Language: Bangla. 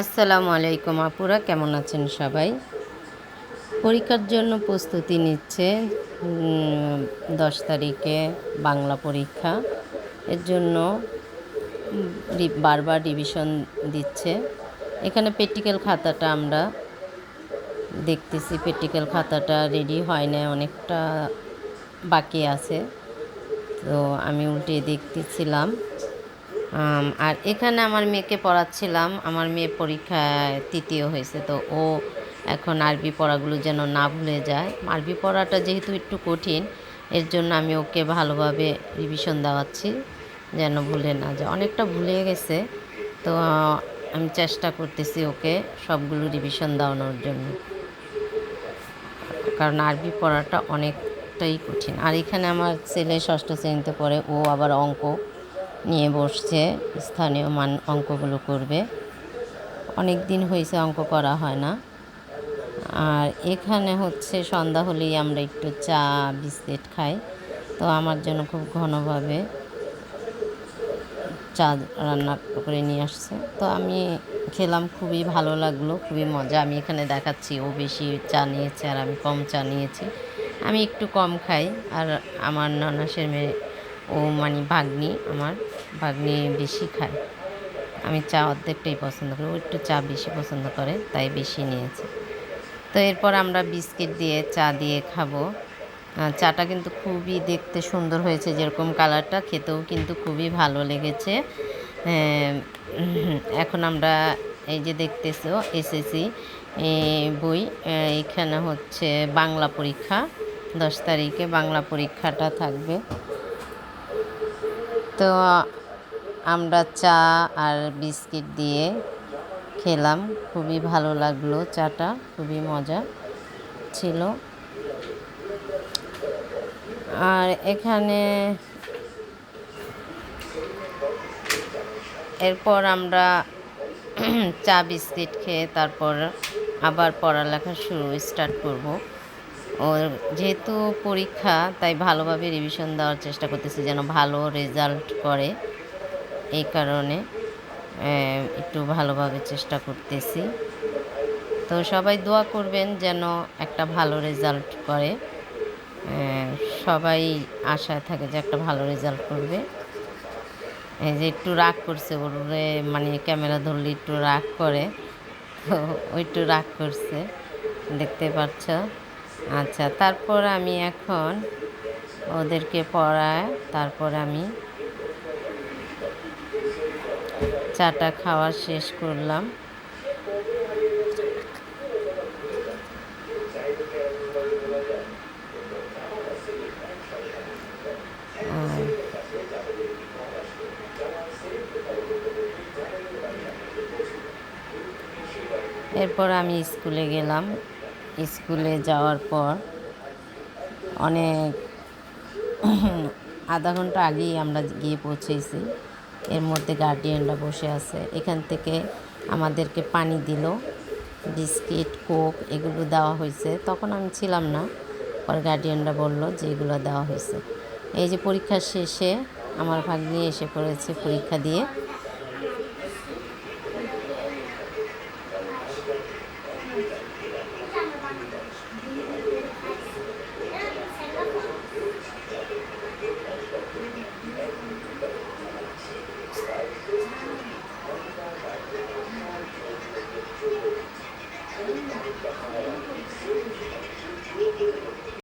আসসালামু আলাইকুম আপুরা, কেমন আছেন সবাই? পরীক্ষার জন্য প্রস্তুতি নিচ্ছে। ১০ তারিখে বাংলা পরীক্ষা। এর জন্য বারবার রিভিশন দিচ্ছে। এখানে প্র্যাকটিক্যাল খাতাটা আমরা দেখতেছি। প্র্যাকটিক্যাল খাতাটা রেডি হয় নাই, অনেকটা বাকি আছে। তো আমি উল্টে দেখতেছিলাম। আর এখানে আমার মেয়েকে পড়াচ্ছিলাম। আমার মেয়ে পরীক্ষায় ৩য় হয়েছে। তো ও এখন আরবি পড়াগুলো যেন না ভুলে যায়। আরবি পড়াটা যেহেতু একটু কঠিন, এর জন্য আমি ওকে ভালোভাবে রিভিশন দেওয়াচ্ছি যেন ভুলে না যায়। অনেকটা ভুলে গেছে। তো আমি চেষ্টা করতেছি ওকে সবগুলো রিভিশন দেওয়ানোর জন্য, কারণ আরবি পড়াটা অনেকটাই কঠিন। আর এখানে আমার ছেলে ৬ষ্ঠ শ্রেণীতে পড়ে, ও আবার অঙ্ক নিয়ে বসছে, স্থানীয় মান অঙ্কগুলো করবে। অনেক দিন হয়েছে অঙ্ক করা হয় না। আর এখানে হচ্ছে সন্ধ্যা হলেই আমরা একটু চা বিস্কিট খাই। তো আমার জন্য খুব ঘনভাবে চা রান্না করে নিয়ে আসছে। তো আমি খেলাম, খুবই ভালো লাগলো, খুবই মজা। আমি এখানে দেখাচ্ছি ও বেশি চা নিয়েছে আর আমি কম চা নিয়েছি। আমি একটু কম খাই। আর আমার ননাসের মেয়ে, ও মানে ভাগ্নি, আমার ভাগ্নি বেশি খায়। আমি চা অর্ধেকটাই পছন্দ করি, ও একটু চা বেশি পছন্দ করে, তাই বেশি নিয়েছে। তো এরপর আমরা বিস্কিট দিয়ে চা দিয়ে খাবো। চাটা কিন্তু খুবই দেখতে সুন্দর হয়েছে, যেরকম কালারটা, খেতেও কিন্তু খুবই ভালো লেগেছে। এখন আমরা এই যে দেখতেছো এসএসসি বই, এখানে হচ্ছে বাংলা পরীক্ষা। 10 তারিখে বাংলা পরীক্ষাটা থাকবে। তো আমরা চা আর বিস্কিট দিয়ে খেলাম, খুবই ভালো লাগলো। চাটা খুবই মজা ছিল। আর এখানে এরপর আমরা চা বিস্কিট খেয়ে তারপর আবার পড়ালেখা স্টার্ট করব। ওর যেহেতু পরীক্ষা, তাই ভালোভাবে রিভিশন দেওয়ার চেষ্টা করতেছি যেন ভালো রেজাল্ট করে। এই কারণে একটু ভালোভাবে চেষ্টা করতেছি। তো সবাই দোয়া করবেন যেন একটা ভালো রেজাল্ট করে। সবাই আশায় থাকে যে একটা ভালো রেজাল্ট করবে। এই যে একটু রাগ করছে, ওরে মানে ক্যামেরা ধরলে একটু রাগ করে, তো ও একটু রাগ করছে, দেখতে পাচ্ছ। আচ্ছা, তারপর আমি এখন ওদেরকে পড়ায় তারপর আমি চাটা খাওয়া শেষ করলাম। এরপর আমি স্কুলে গেলাম। স্কুলে যাওয়ার পর অনেক আধা ঘন্টা আগেই আমরা গিয়ে পৌঁছেছি। এর মধ্যে গার্ডিয়ানরা বসে আছে। এখান থেকে আমাদেরকে পানি দিল, বিস্কিট, কোক এগুলো দেওয়া হয়েছে। তখন আমি ছিলাম না, পরে গার্ডিয়ানরা বলল যে এগুলো দেওয়া হয়েছে। এই যে পরীক্ষা শেষে আমার ভাগ্নি এসে পড়েছে পরীক্ষা দিয়ে।